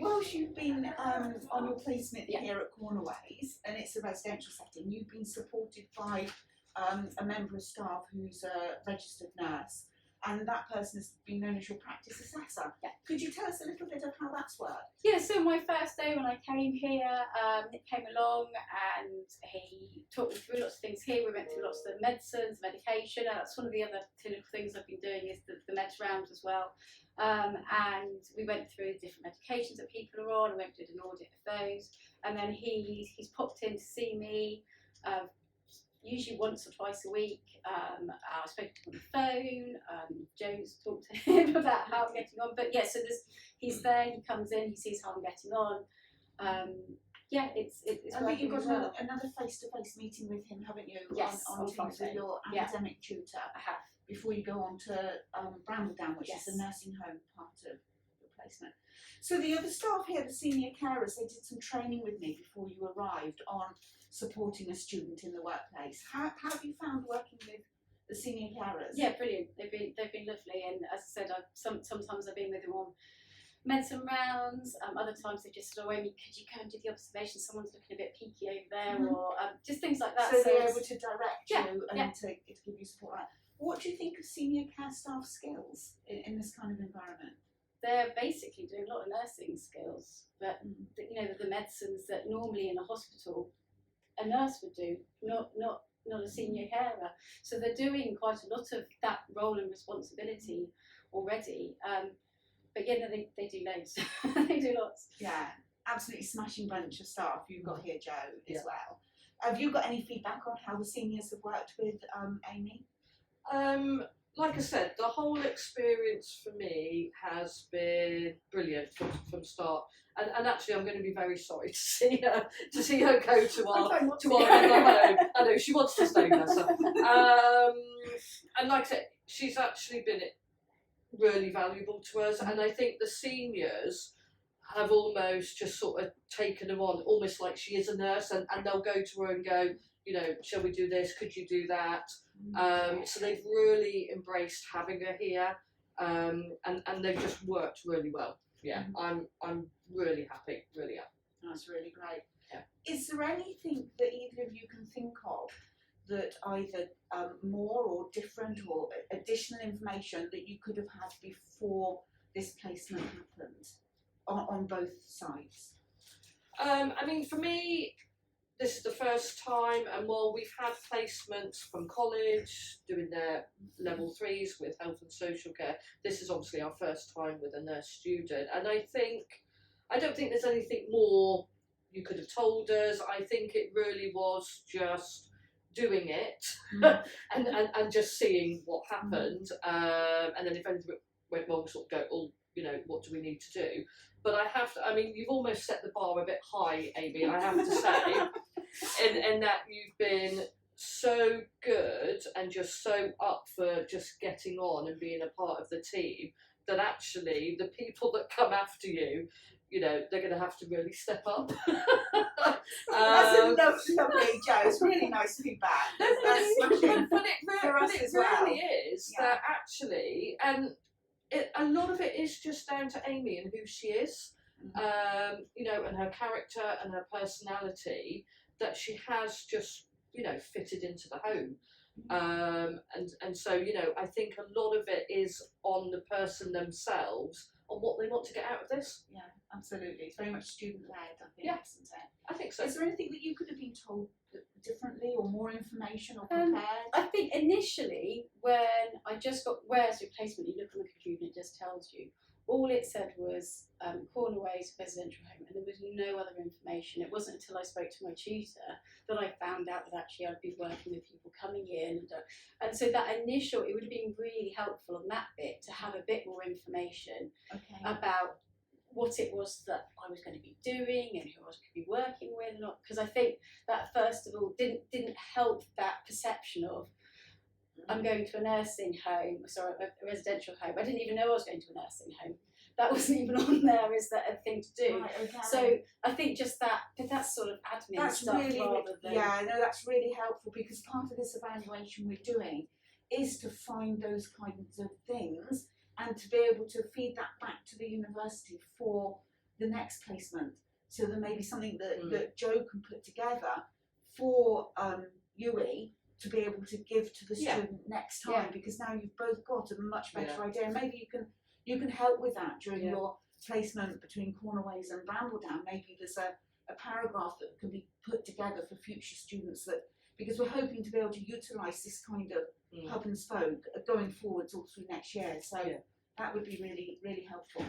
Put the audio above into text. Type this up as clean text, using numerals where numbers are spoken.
whilst you've been on your placement here at Cornerways, and it's a residential setting, you've been supported by a member of staff who's a registered nurse, and that person has been known as your practice assessor. Yeah. Could you tell us a little bit of how that's worked? Yeah, so my first day when I came here, Nick came along and he talked me through lots of things here. We went through lots of the medicines, medication, and that's one of the other clinical things I've been doing is the meds rounds as well. And we went through the different medications that people are on, and we did an audit of those. And then he's popped in to see me, usually once or twice a week. I spoke to him on the phone. Joe's talked to him about how I'm getting on. But yeah, so he's there, he comes in, he sees how I'm getting on. Yeah, it's I think you've got another face-to-face meeting with him, haven't you? Yes, on Teams with your academic tutor. I have. Before you go on to Brambledown, which is the nursing home part of your placement. So the other staff here, the senior carers, they did some training with me before you arrived on supporting a student in the workplace. How have you found working with the senior carers? Yeah, brilliant. They've been lovely, and as I said, sometimes I've been with them on medicine rounds. Other times they've just said, "Oh, Amy, could you go and do the observation? Someone's looking a bit peaky over there," or just things like that. So they're able to direct you and to give you support. What do you think of senior care staff skills in this kind of environment? They're basically doing a lot of nursing skills, but you know, the medicines that normally in a hospital a nurse would do, not a senior carer. So they're doing quite a lot of that role and responsibility already. But yeah, no, they do loads. They do lots. Yeah, absolutely smashing bunch of staff you've got here, Joe, as well. Have you got any feedback on how the seniors have worked with Amy? Like I said, the whole experience for me has been brilliant from start. And actually, I'm going to be very sorry to see her go to our other home. I know she wants to stay there. So. And like I said, she's actually been really valuable to us. And I think the seniors have almost just sort of taken her on, almost like she is a nurse, and they'll go to her and go, you know, shall we do this? Could you do that? So they've really embraced having her here, and they've just worked really well. Yeah, I'm really happy, really am. That's really great. Yeah. Is there anything that either of you can think of that either more or different or additional information that you could have had before this placement happened on both sides? I mean, for me, this is the first time, and while we've had placements from college doing their level 3s with health and social care, this is obviously our first time with a nurse student. And I don't think there's anything more you could have told us. I think it really was just doing it and just seeing what happened. And then if anything went wrong, sort of go, oh, you know, what do we need to do? But I mean, you've almost set the bar a bit high, Amy, I have to say, in that you've been so good and just so up for just getting on and being a part of the team, that actually the people that come after you, you know, they're going to have to really step up. That's a lovely, Joe. It's really nice feedback. That's smashing for us as well. Really is that actually, and a lot of it is just down to Amy and who she is, you know, and her character and her personality, that she has just, you know, fitted into the home. And so, you know, I think a lot of it is on the person themselves, on what they want to get out of this. Yeah, absolutely. It's very much student-led, I think, isn't it? I think so. Is there anything that you could have been told differently, or more information, or prepared? I think initially, when I just got where's replacement, you look on the computer and it just tells you. All it said was Cornerways residential home, and there was no other information. It wasn't until I spoke to my tutor that I found out that actually I'd be working with people coming in, and so that initial, it would have been really helpful on that bit to have a bit more information about what it was that I was going to be doing and who I was going to be working with, because I think that first of all didn't help that perception of I'm going to a nursing home, sorry, a residential home. I didn't even know I was going to a nursing home. That wasn't even on there as a thing to do. Right, okay. So I think just that's sort of admin stuff really, rather than... Yeah, no, that's really helpful, because part of this evaluation we're doing is to find those kinds of things and to be able to feed that back to the university for the next placement. So there may be something that, Mm. that Joe can put together for UE to be able to give to the Yeah. student next time, Yeah. because now you've both got a much better Yeah. idea. Maybe you can help with that during Yeah. your placement between Cornerways and Brambledown. Maybe there's a paragraph that can be put together for future students, that because we're hoping to be able to utilise this kind of Mm. hub and spoke going forwards all through next year. So Yeah. that would be really, really helpful.